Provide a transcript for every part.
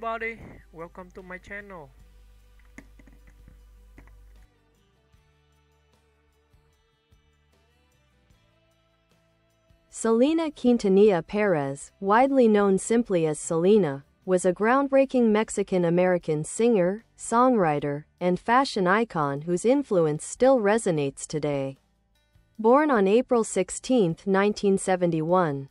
everybody, welcome to my channel. Selena Quintanilla Pérez, widely known simply as Selena, was a groundbreaking Mexican-American singer, songwriter, and fashion icon whose influence still resonates today. Born on April 16, 1971.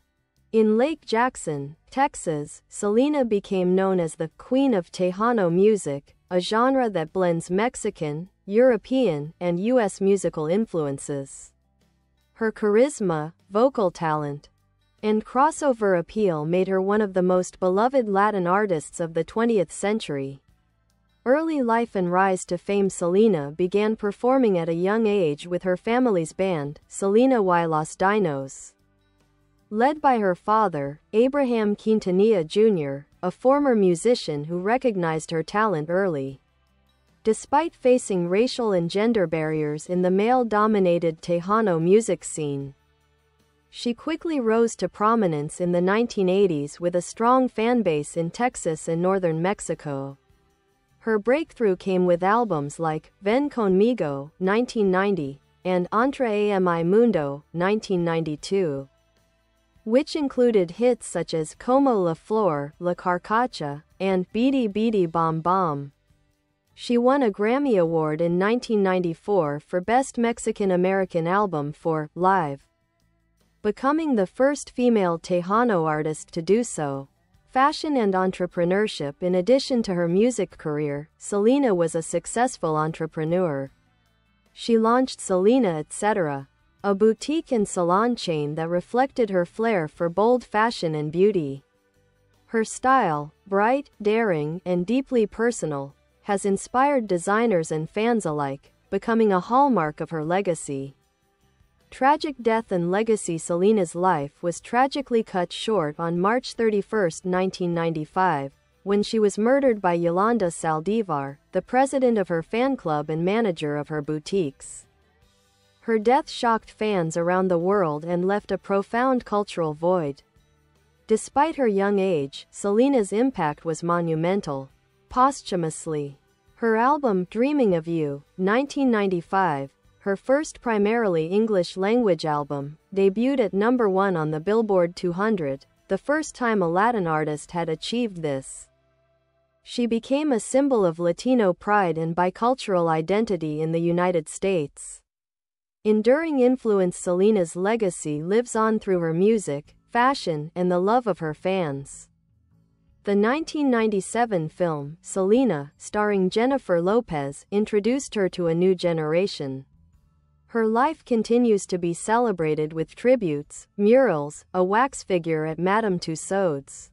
In Lake Jackson, Texas, Selena became known as the Queen of Tejano music, a genre that blends Mexican, European, and U.S. musical influences. Her charisma, vocal talent, and crossover appeal made her one of the most beloved Latin artists of the 20th century. Early life and rise to fame. Selena began performing at a young age with her family's band, Selena y Los Dinos. Led by her father, Abraham Quintanilla Jr., a former musician who recognized her talent early. Despite facing racial and gender barriers in the male-dominated Tejano music scene, she quickly rose to prominence in the 1980s with a strong fanbase in Texas and northern Mexico. Her breakthrough came with albums like Ven Conmigo, 1990, and Entre a mi Mundo, 1992. Which included hits such as Como la Flor, La Carcacha, and Beady Beady Bom Bom. She won a Grammy Award in 1994 for Best Mexican-American Album for Live, becoming the first female Tejano artist to do so. Fashion and entrepreneurship. In addition to her music career, Selena was a successful entrepreneur. She launched Selena Etc., a boutique and salon chain that reflected her flair for bold fashion and beauty. Her style, bright, daring, and deeply personal, has inspired designers and fans alike, becoming a hallmark of her legacy. Tragic death and legacy. Selena's life was tragically cut short on March 31, 1995, when she was murdered by Yolanda Saldivar, the president of her fan club and manager of her boutiques. Her death shocked fans around the world and left a profound cultural void. Despite her young age, Selena's impact was monumental. Posthumously, her album Dreaming of You, 1995, her first primarily English-language album, debuted at number 1 on the Billboard 200, the first time a Latin artist had achieved this. She became a symbol of Latino pride and bicultural identity in the United States. Enduring influence. Selena's legacy lives on through her music, fashion, and the love of her fans. The 1997 film, Selena, starring Jennifer Lopez, introduced her to a new generation. Her life continues to be celebrated with tributes, murals, a wax figure at Madame Tussauds,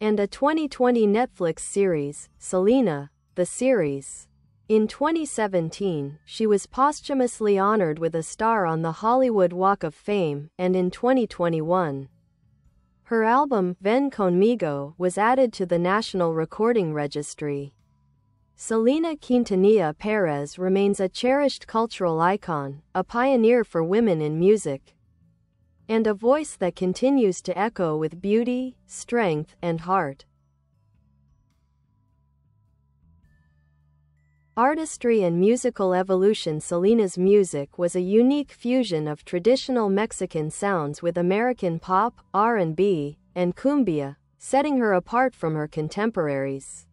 and a 2020 Netflix series, Selena, the series. In 2017, she was posthumously honored with a star on the Hollywood Walk of Fame, and in 2021, her album, Ven Conmigo, was added to the National Recording Registry. Selena Quintanilla Pérez remains a cherished cultural icon, a pioneer for women in music, and a voice that continues to echo with beauty, strength, and heart. Artistry and musical evolution. Selena's music was a unique fusion of traditional Mexican sounds with American pop, R&B, and cumbia, setting her apart from her contemporaries.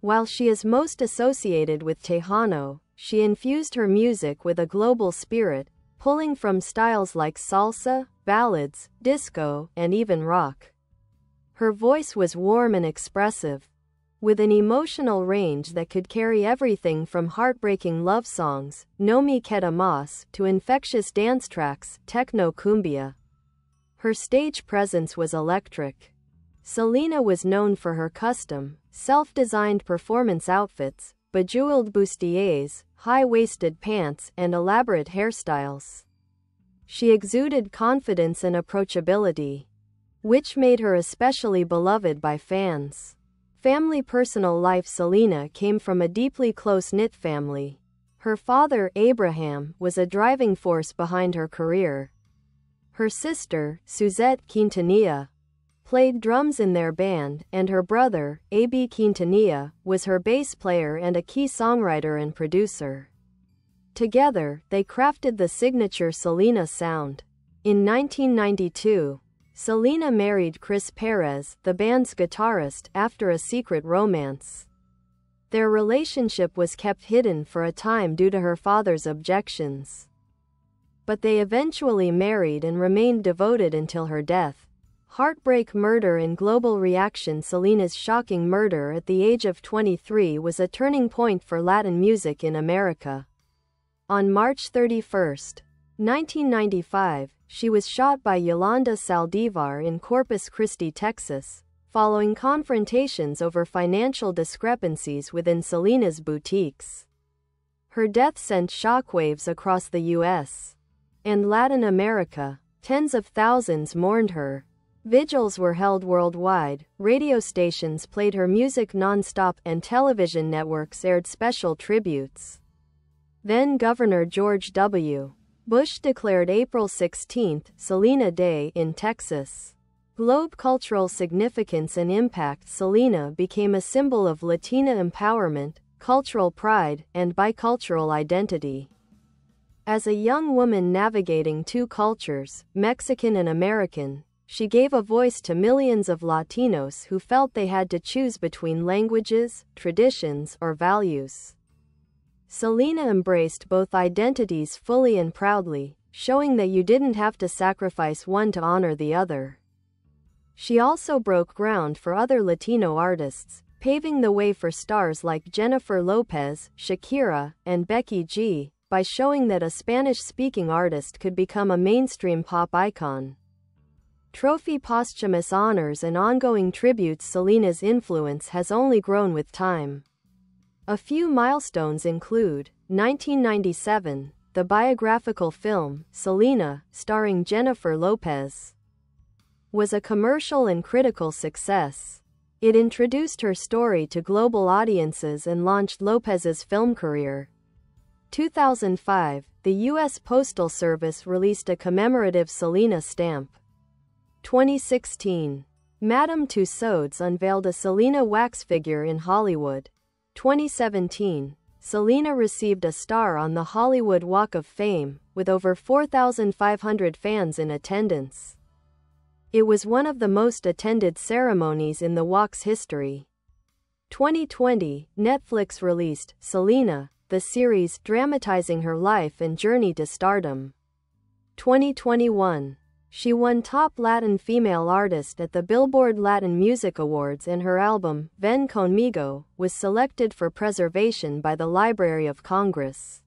While she is most associated with Tejano, she infused her music with a global spirit, pulling from styles like salsa, ballads, disco, and even rock. Her voice was warm and expressive, with an emotional range that could carry everything from heartbreaking love songs, No Me Queda Más, to infectious dance tracks, techno cumbia. Her stage presence was electric. Selena was known for her custom, self-designed performance outfits, bejeweled bustiers, high-waisted pants, and elaborate hairstyles. She exuded confidence and approachability, which made her especially beloved by fans. Family. Personal life. Selena came from a deeply close-knit family. Her father, Abraham, was a driving force behind her career. Her sister, Suzette Quintanilla, played drums in their band, and her brother, A.B. Quintanilla, was her bass player and a key songwriter and producer. Together, they crafted the signature Selena sound. In 1992, Selena married Chris Perez, the band's guitarist, after a secret romance. Their relationship was kept hidden for a time due to her father's objections. But they eventually married and remained devoted until her death. Heartbreak murder in global reaction. Selena's shocking murder at the age of 23 was a turning point for Latin music in America. On March 31, 1995, she was shot by Yolanda Saldivar in Corpus Christi, Texas, following confrontations over financial discrepancies within Selena's boutiques. Her death sent shockwaves across the U.S. and Latin America. Tens of thousands mourned her. Vigils were held worldwide, radio stations played her music non-stop, and television networks aired special tributes. Then Governor George W. Bush declared April 16, Selena Day, in Texas. Globe cultural significance and impact. Selena became a symbol of Latina empowerment, cultural pride, and bicultural identity. As a young woman navigating two cultures, Mexican and American, she gave a voice to millions of Latinos who felt they had to choose between languages, traditions, or values. Selena embraced both identities fully and proudly, showing that you didn't have to sacrifice one to honor the other. She also broke ground for other Latino artists, paving the way for stars like Jennifer Lopez, Shakira, and Becky G, by showing that a Spanish-speaking artist could become a mainstream pop icon. Trophy posthumous honors and ongoing tributes. Selena's influence has only grown with time. A few milestones include 1997, the biographical film, Selena, starring Jennifer Lopez, was a commercial and critical success. It introduced her story to global audiences and launched Lopez's film career. 2005, the U.S. Postal Service released a commemorative Selena stamp. 2016, Madame Tussauds unveiled a Selena wax figure in Hollywood. 2017, Selena received a star on the Hollywood Walk of Fame, with over 4,500 fans in attendance. It was one of the most attended ceremonies in the walk's history. 2020, Netflix released Selena, the series dramatizing her life and journey to stardom. 2021, she won Top Latin Female Artist at the Billboard Latin Music Awards, and her album, Ven Conmigo, was selected for preservation by the Library of Congress.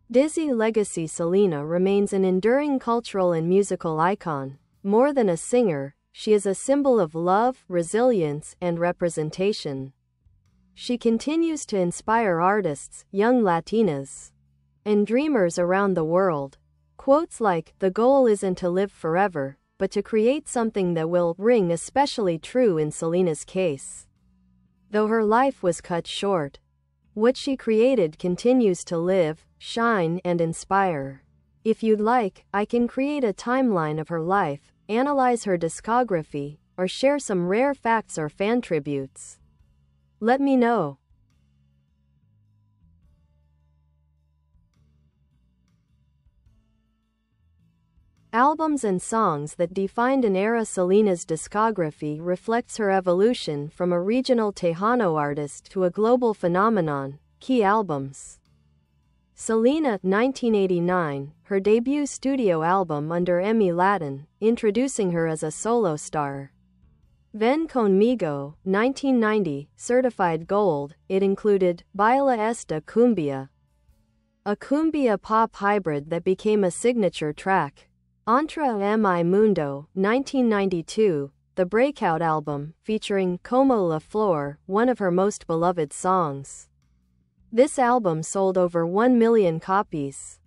Dizzy legacy. Selena remains an enduring cultural and musical icon. More than a singer, she is a symbol of love, resilience, and representation. She continues to inspire artists, young Latinas, and dreamers around the world. Quotes like, "The goal isn't to live forever, but to create something that will," ring especially true in Selena's case. Though her life was cut short, what she created continues to live, shine, and inspire. If you'd like, I can create a timeline of her life, analyze her discography, or share some rare facts or fan tributes. Let me know. Albums and songs that defined an era. Selena's discography reflects her evolution from a regional Tejano artist to a global phenomenon. Key albums: Selena, 1989, her debut studio album under EMI Latin, introducing her as a solo star. Ven Conmigo, 1990, certified gold. It included Baila Esta Cumbia, a cumbia pop hybrid that became a signature track. Entra Mi Mundo, 1992, the breakout album, featuring Como la Flor, one of her most beloved songs. This album sold over 1 million copies.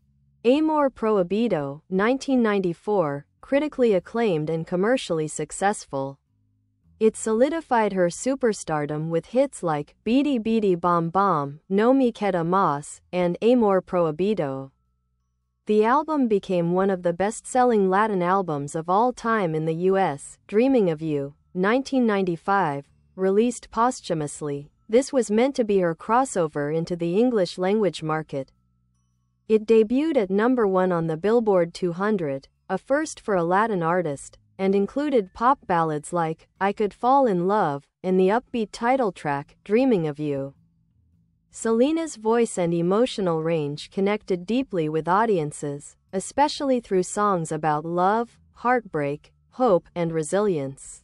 Amor Prohibido, 1994, critically acclaimed and commercially successful. It solidified her superstardom with hits like Beady Beady Bom Bom, No Me Queda Mas, and Amor Prohibido. The album became one of the best-selling Latin albums of all time in the US. Dreaming of You, 1995, released posthumously. This was meant to be her crossover into the English-language market. It debuted at number 1 on the Billboard 200, a first for a Latin artist, and included pop ballads like I Could Fall in Love and the upbeat title track, Dreaming of You. Selena's voice and emotional range connected deeply with audiences, especially through songs about love, heartbreak, hope, and resilience.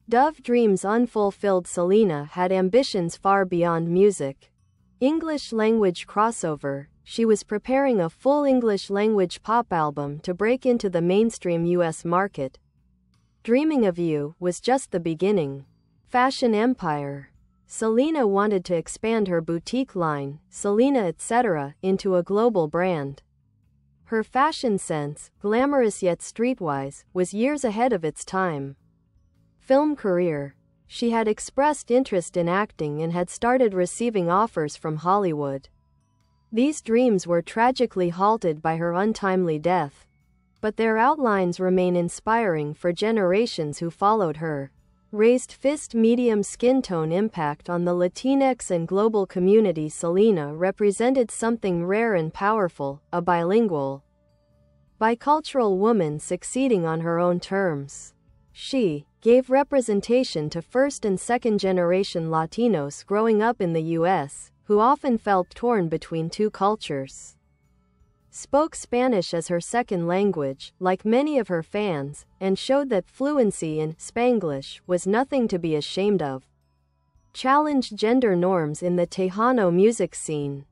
Dubbed Dreams Unfulfilled, Selena had ambitions far beyond music. English-language crossover, she was preparing a full English-language pop album to break into the mainstream US market. Dreaming of You was just the beginning. Fashion empire. Selena wanted to expand her boutique line, Selena etc., into a global brand. Her fashion sense, glamorous yet streetwise, was years ahead of its time. Film career. She had expressed interest in acting and had started receiving offers from Hollywood. These dreams were tragically halted by her untimely death. But their outlines remain inspiring for generations who followed her. Raised fist medium skin tone impact on the Latinx and global community. Selena represented something rare and powerful, a bilingual, bicultural woman succeeding on her own terms. She gave representation to first and second generation Latinos growing up in the U.S., who often felt torn between two cultures. Spoke Spanish as her second language, like many of her fans, and showed that fluency in Spanglish was nothing to be ashamed of. Challenged gender norms in the Tejano music scene,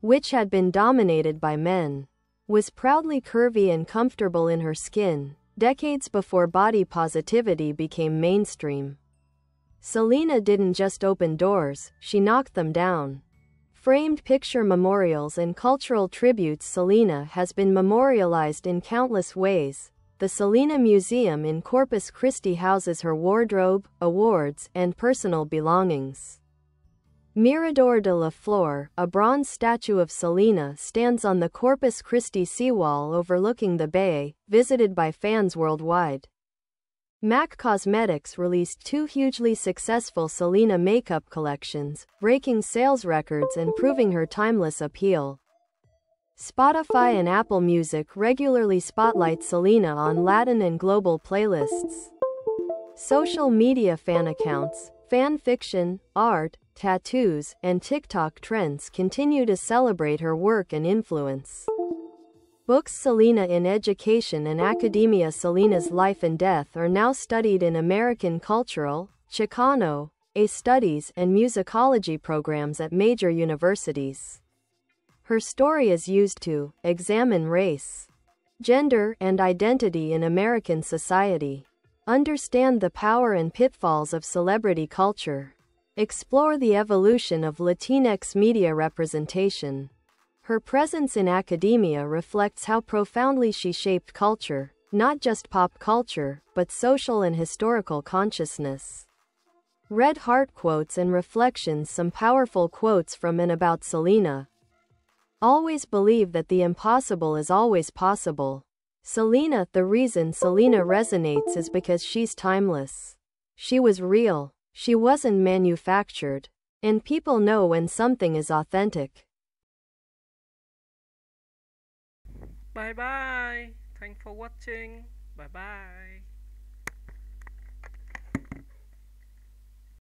which had been dominated by men. Was proudly curvy and comfortable in her skin, decades before body positivity became mainstream. Selena didn't just open doors, she knocked them down. Framed picture memorials and cultural tributes. Selena has been memorialized in countless ways. The Selena Museum in Corpus Christi houses her wardrobe, awards, and personal belongings. Mirador de la Flor, a bronze statue of Selena, stands on the Corpus Christi seawall overlooking the bay, visited by fans worldwide. MAC Cosmetics released 2 hugely successful Selena makeup collections, breaking sales records and proving her timeless appeal. Spotify and Apple Music regularly spotlight Selena on Latin and global playlists. Social media fan accounts, fan fiction, art, tattoos, and TikTok trends continue to celebrate her work and influence. Books. Selena in education and academia. Selena's life and death are now studied in American cultural, Chicano, studies, and musicology programs at major universities. Her story is used to examine race, gender, and identity in American society, understand the power and pitfalls of celebrity culture, explore the evolution of Latinx media representation. Her presence in academia reflects how profoundly she shaped culture, not just pop culture, but social and historical consciousness. Red Heart quotes and reflections. Some powerful quotes from and about Selena. Always believe that the impossible is always possible. Selena. The reason Selena resonates is because she's timeless. She was real. She wasn't manufactured. And people know when something is authentic. Bye bye. Thanks for watching. Bye bye.